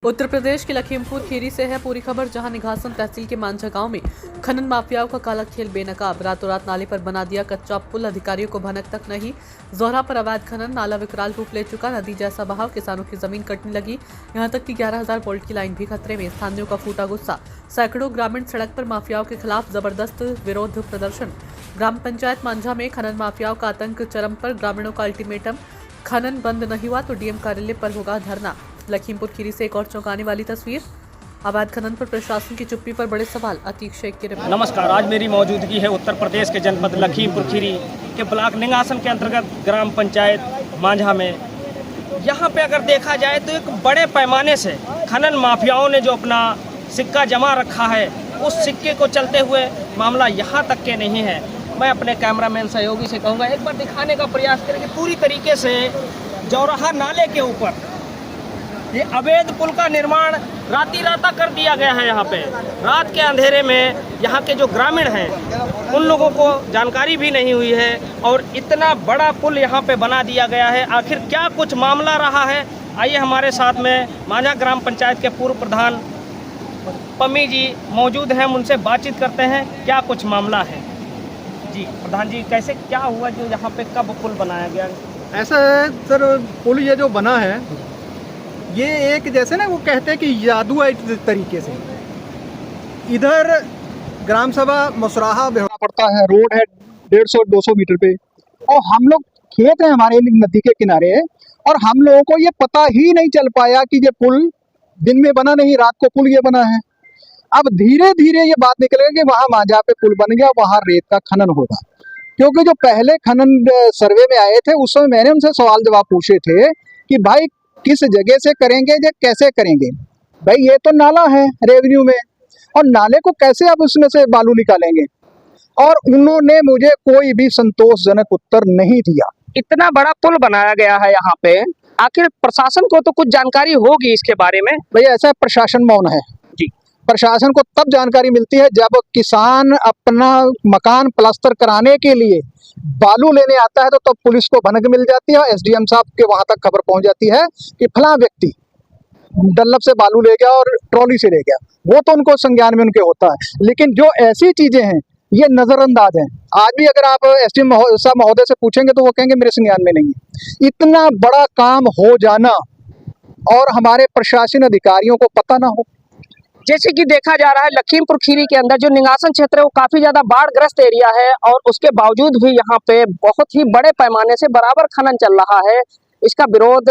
उत्तर प्रदेश के लखीमपुर खीरी से है पूरी खबर, जहां निघासन तहसील के मांझा गांव में खनन माफियाओं का काला खेल बेनकाब। रातों रात नाले पर बना दिया कच्चा पुल, अधिकारियों को भनक तक नहीं। जोहरा पर अवैध खनन, नाला विकराल रूप ले चुका, नदी जैसा बहाव, किसानों की जमीन कटने लगी। यहां तक कि 11,000 वोल्ट की लाइन भी खतरे में। स्थानीयों का फूटा गुस्सा, सैकड़ों ग्रामीण सड़क पर माफियाओं के खिलाफ जबरदस्त विरोध प्रदर्शन। ग्राम पंचायत मांझा में खनन माफियाओं का आतंक चरम पर, ग्रामीणों का अल्टीमेटम, खनन बंद नहीं हुआ तो डीएम कार्यालय पर होगा धरना। लखीमपुर खीरी से एक और चौंकाने वाली तस्वीर, अवैध खनन पर प्रशासन की चुप्पी पर बड़े सवाल। अतीक शेख की रिपोर्ट। नमस्कार, आज मेरी मौजूदगी है उत्तर प्रदेश के जनपद लखीमपुर खीरी के ब्लॉक निघासन के अंतर्गत ग्राम पंचायत मांझा में। यहाँ पे अगर देखा जाए तो एक बड़े पैमाने से खनन माफियाओं ने जो अपना सिक्का जमा रखा है, उस सिक्के को चलते हुए मामला यहाँ तक के नहीं है। मैं अपने कैमरामैन सहयोगी से कहूँगा एक बार दिखाने का प्रयास करें कि पूरी तरीके से जौराहा नाले के ऊपर ये अवैध पुल का निर्माण राता कर दिया गया है। यहाँ पे रात के अंधेरे में यहाँ के जो ग्रामीण हैं उन लोगों को जानकारी भी नहीं हुई है और इतना बड़ा पुल यहाँ पे बना दिया गया है। आखिर क्या कुछ मामला रहा है, आइए हमारे साथ में मांझा ग्राम पंचायत के पूर्व प्रधान पम्मी जी मौजूद हैं, उनसे बातचीत करते हैं क्या कुछ मामला है। जी प्रधान जी, कैसे क्या हुआ जो यहाँ पे कब पुल बनाया गया? ऐसा है सर, पुल ये जो बना है ये एक जैसे ना वो कहते हैं कि जादू है। इस तरीके से इधर ग्राम सभा मसराहा बेहरा पड़ता है, रोड है 150-200 मीटर पे, और हम लोग खेत हैं हमारे नदी के किनारे, और हम लोगों को ये पता ही नहीं चल पाया कि ये पुल दिन में बना नहीं, रात को पुल ये बना है। अब धीरे धीरे ये बात निकलेगा कि वहाँ मांझा पे पुल बन गया, वहाँ रेत का खनन होगा। क्योंकि जो पहले खनन सर्वे में आए थे उस समय मैंने उनसे सवाल जवाब पूछे थे कि भाई किस जगह से करेंगे या कैसे करेंगे। भाई ये तो नाला है रेवेन्यू में, और नाले को कैसे आप उसमें से बालू निकालेंगे, और उन्होंने मुझे कोई भी संतोषजनक उत्तर नहीं दिया। इतना बड़ा पुल बनाया गया है यहाँ पे, आखिर प्रशासन को तो कुछ जानकारी होगी इसके बारे में? भैया ऐसा प्रशासन मौन है जी। प्रशासन को तब जानकारी मिलती है जब किसान अपना मकान प्लास्टर कराने के लिए बालू लेने आता है, तो पुलिस को भनक मिल जाती है, एसडीएम साहब के वहां तक खबर पहुंच जाती है कि फला व्यक्ति डल्लभ से बालू ले गया और ट्रॉली से ले गया। वो तो उनको संज्ञान में उनके होता है, लेकिन जो ऐसी चीजें हैं ये नजरअंदाज हैं। आज भी अगर आप एसडीएम साहब महोदय से पूछेंगे तो वो कहेंगे मेरे संज्ञान में नहीं है। इतना बड़ा काम हो जाना और हमारे प्रशासन अधिकारियों को पता ना हो। जैसे कि देखा जा रहा है लखीमपुर खीरी के अंदर जो निघासन क्षेत्र है वो काफी ज्यादा बाढ़ग्रस्त एरिया है, और उसके बावजूद भी यहाँ पे बहुत ही बड़े पैमाने से बराबर खनन चल रहा है। इसका विरोध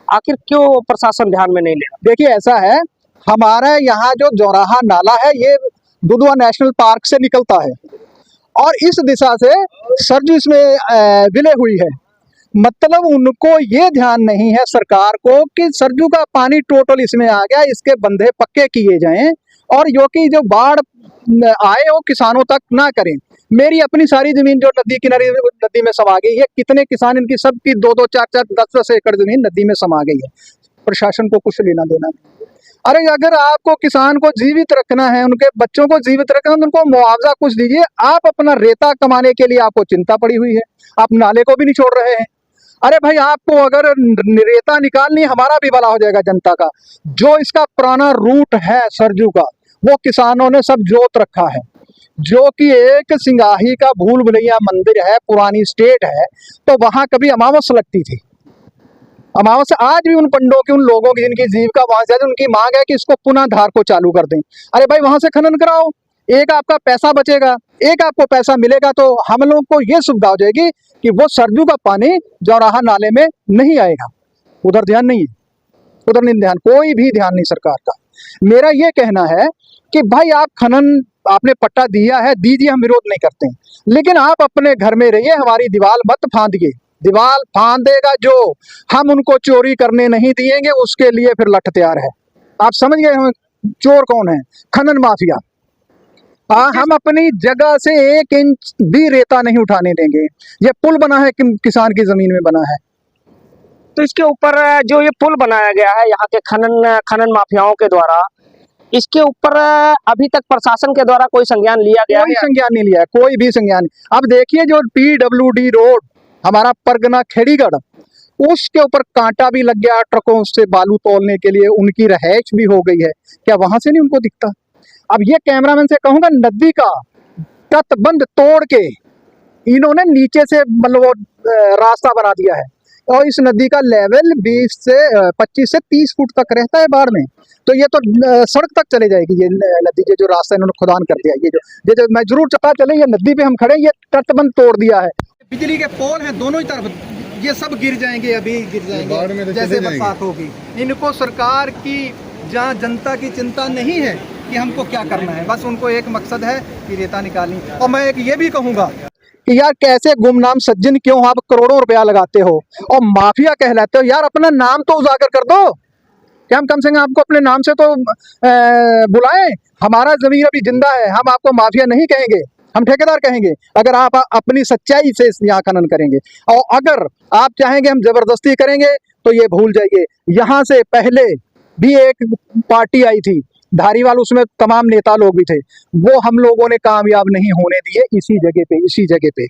आखिर क्यों प्रशासन ध्यान में नहीं ले रहा? देखिए ऐसा है, हमारा यहाँ जो जौराहा नाला है ये दुधवा नेशनल पार्क से निकलता है, और इस दिशा से सरजू इसमें विलय हुई है। मतलब उनको ये ध्यान नहीं है सरकार को कि सरजू का पानी टोटल इसमें आ गया, इसके बंधे पक्के किए जाएं, और जो कि जो बाढ़ आए वो किसानों तक ना करें। मेरी अपनी सारी जमीन जो नदी किनारे नदी में समा गई है, कितने किसान इनकी सबकी 2-2, 4-4, 10-10 एकड़ जमीन नदी में समा गई है। प्रशासन को कुछ लेना देना नहीं। अरे अगर आपको किसान को जीवित रखना है, उनके बच्चों को जीवित रखना है, तो उनको मुआवजा कुछ दीजिए। आप अपना रेता कमाने के लिए आपको चिंता पड़ी हुई है, आप नाले को भी नहीं छोड़ रहे हैं। अरे भाई आपको अगर रेता निकालनी, हमारा भी भला हो जाएगा जनता का। जो इसका पुराना रूट है सरजू का, वो किसानों ने सब जोत रखा है, जो कि एक सिंगाही का भूल भुलैया मंदिर है, पुरानी स्टेट है, तो वहां कभी अमावस लगती थी। अमावस आज भी उन पंडों की, उन लोगों की जिनकी जीविका वहां से उनकी मांग है कि इसको पुनः धार को चालू कर दें। अरे भाई वहां से खनन कराओ, एक आपका पैसा बचेगा, एक आपको पैसा मिलेगा, तो हम लोगों को ये सुविधा हो जाएगी कि वो सरजू का पानी जौराहा नाले में नहीं आएगा। उधर ध्यान नहीं है, उधर नहीं ध्यान, कोई भी ध्यान नहीं सरकार का। मेरा ये कहना है कि भाई आप खनन आपने पट्टा दिया है, दीजिए, हम विरोध नहीं करते हैं, लेकिन आप अपने घर में रहिए, हमारी दीवार मत फांदिए। दीवार फांदेगा जो, हम उनको चोरी करने नहीं दिएंगे, उसके लिए फिर लठ तैयार है। आप समझ गए चोर कौन है? खनन माफिया। हम अपनी जगह से 1 इंच भी रेता नहीं उठाने देंगे। ये पुल बना है किसान की जमीन में बना है, तो इसके ऊपर जो ये पुल बनाया गया है यहाँ के खनन माफियाओं के द्वारा, इसके ऊपर अभी तक प्रशासन के द्वारा कोई संज्ञान लिया गया? कोई संज्ञान नहीं लिया है, कोई भी संज्ञान नहीं। अब देखिए जो PWD रोड हमारा परगना खेड़ीगढ़, उसके ऊपर कांटा भी लग गया, ट्रकों से बालू तोलने के लिए उनकी रहायश भी हो गई है, क्या वहां से नहीं उनको दिखता? अब ये कैमरामैन से कहूंगा, नदी का तटबंध तोड़ के इन्होंने नीचे से मतलब वो रास्ता बना दिया है, और इस नदी का लेवल 25 से 30 फुट तक रहता है बाढ़ में, तो ये तो सड़क तक चले जाएगी ये नदी के जो रास्ता इन्होंने खुदान कर दिया। ये जो मैं जरूर पता चले, ये नदी पे हम खड़े, ये तटबंध तोड़ दिया है। बिजली के पोल हैं दोनों ही तरफ, ये सब गिर जाएंगे, अभी गिर जाएंगे जैसे बरसात होगी। इनको सरकार की, जहाँ जनता की चिंता नहीं है कि हमको क्या करना है, बस उनको एक मकसद है कि रेता निकालनी। और मैं एक ये भी कहूँगा कि यार कैसे गुमनाम सज्जन क्यों आप करोड़ों रुपया लगाते हो और माफिया कहलाते हो? यार अपना नाम तो उजागर कर दो, क्या हम कम से कम आपको अपने नाम से तो बुलाएं। हमारा जमीन अभी जिंदा है, हम आपको माफिया नहीं कहेंगे, हम ठेकेदार कहेंगे, अगर आप अपनी सच्चाई से यहाँ खनन करेंगे। और अगर आप चाहेंगे हम जबरदस्ती करेंगे तो ये भूल जाइए, यहाँ से पहले भी एक पार्टी आई थी धारीवाल, उसमें तमाम नेता लोग भी थे, वो हम लोगों ने कामयाब नहीं होने दिए। इसी जगह पे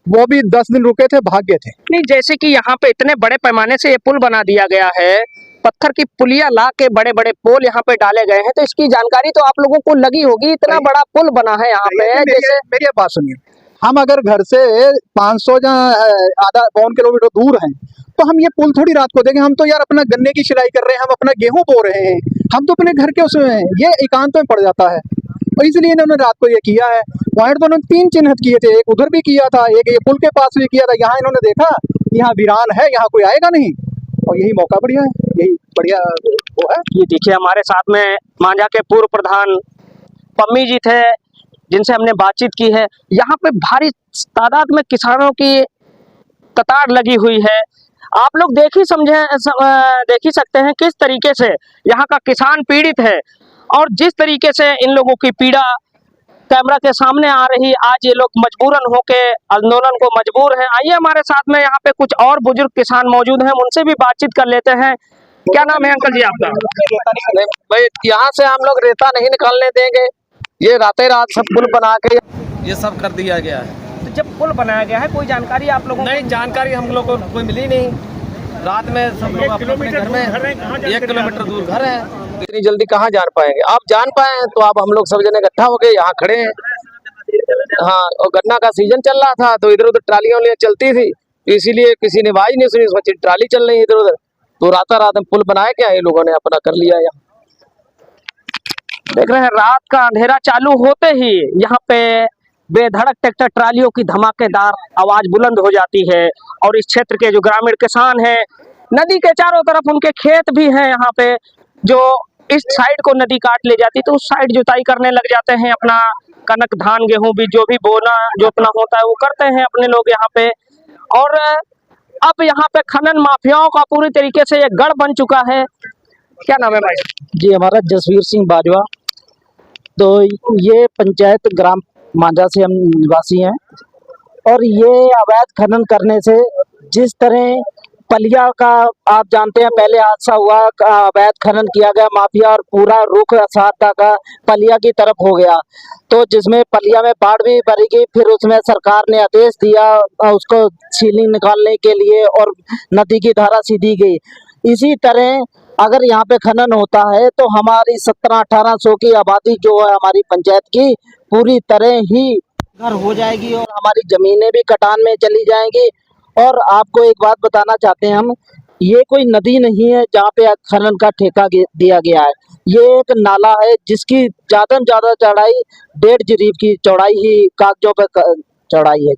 वो भी 10 दिन रुके थे, भाग गए थे। नहीं, जैसे कि यहाँ पे इतने बड़े पैमाने से ये पुल बना दिया गया है, पत्थर की पुलिया ला के बड़े बड़े पोल यहाँ पे डाले गए हैं, तो इसकी जानकारी तो आप लोगों को लगी होगी, इतना बड़ा पुल बना है यहाँ पे। जैसे मेरी बात सुनिए, हम अगर घर से 500 या आधा पौन किलोमीटर दूर हैं, तो हम ये पुल थोड़ी रात को देखें। हम तो यार अपना गन्ने की सिलाई कर रहे हैं, हम अपना गेहूं बो रहे हैं, हम तो अपने घर के उसमें हैं, ये एकांत में पड़ जाता है, और इसलिए इन्होंने रात को ये किया है। पॉइंट तो उन्होंने 3 चिन्हित किए थे, एक उधर भी किया था, एक ये पुल के पास भी किया था। यहाँ इन्होंने देखा यहाँ वीरान है, यहाँ कोई आएगा नहीं, और यही मौका बढ़िया है, यही बढ़िया वो है। ये देखिए हमारे साथ में मांझा के पूर्व प्रधान पम्मी जी थे, जिनसे हमने बातचीत की है। यहाँ पे भारी तादाद में किसानों की कतार लगी हुई है। आप लोग देख ही सकते हैं किस तरीके से यहाँ का किसान पीड़ित है, और जिस तरीके से इन लोगों की पीड़ा कैमरा के सामने आ रही, आज ये लोग मजबूरन होके आंदोलन को मजबूर हैं। आइए हमारे साथ में यहाँ पे कुछ और बुजुर्ग किसान मौजूद हैं, उनसे भी बातचीत कर लेते हैं। क्या नाम है अंकल जी आपका? भाई यहाँ से हम लोग रेता नहीं निकालने देंगे, ये रातें रात सब पुल बना के ये सब कर दिया गया है। तो जब पुल बनाया गया है, कोई जानकारी आप लोगों को? नहीं, जानकारी हम लोग को कोई मिली नहीं। रात में सब लोग अपने घर में 1 किलोमीटर दूर घर है, इतनी जल्दी कहाँ जान पाएंगे? आप जान पाए हैं तो आप हम लोग सब जने इकट्ठा हो गए यहाँ खड़े हैं। हाँ, और गन्ना का सीजन चल रहा था, तो इधर उधर ट्रालियां चलती थी, इसीलिए किसी ने आवाज नहीं सुनी, सोची ट्राली चल रही है इधर उधर, तो रात में पुल बनाया क्या ये लोगों ने अपना कर लिया। यहाँ देख रहे हैं रात का अंधेरा चालू होते ही यहाँ पे बेधड़क ट्रैक्टर ट्रालियों की धमाकेदार आवाज बुलंद हो जाती है, और इस क्षेत्र के जो ग्रामीण किसान हैं, नदी के चारों तरफ उनके खेत भी हैं यहाँ पे, जो इस साइड को नदी काट ले जाती तो उस साइड जुताई करने लग जाते हैं, अपना कनक धान गेहूं भी जो भी बोना जो अपना होता है वो करते हैं अपने लोग यहाँ पे। और अब यहाँ पे खनन माफियाओं का पूरी तरीके से ये गढ़ बन चुका है। क्या नाम है भाई? जी, हमारा जसवीर सिंह बाजवा। तो ये पंचायत ग्राम मांझा से हम निवासी हैं, और ये अवैध खनन करने से जिस तरह पलिया का आप जानते हैं पहले हादसा हुआ, अवैध खनन किया गया माफिया, और पूरा रुख असारता का पलिया की तरफ हो गया, तो जिसमें पलिया में बाढ़ भी भरी गई। फिर उसमें सरकार ने आदेश दिया उसको सीलिंग निकालने के लिए, और नदी की धारा सीधी गई। इसी तरह अगर यहाँ पे खनन होता है तो हमारी 1700-1800 की आबादी जो है हमारी पंचायत की, पूरी तरह ही घर हो जाएगी, और हमारी जमीनें भी कटान में चली जाएंगी। और आपको एक बात बताना चाहते हैं हम, ये कोई नदी नहीं है जहाँ पे खनन का ठेका दिया गया है, ये एक नाला है जिसकी ज्यादा से ज्यादा चौड़ाई 1.5 जीरीब की चौड़ाई ही कागजों पे चौड़ाई है।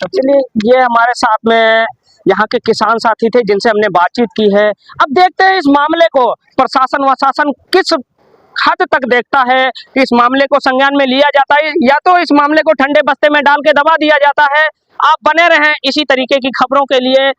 चलिए, ये हमारे साथ में यहाँ के किसान साथी थे जिनसे हमने बातचीत की है। अब देखते हैं इस मामले को प्रशासन व शासन किस हद तक देखता है कि इस मामले को संज्ञान में लिया जाता है, या तो इस मामले को ठंडे बस्ते में डाल के दबा दिया जाता है। आप बने रहें इसी तरीके की खबरों के लिए।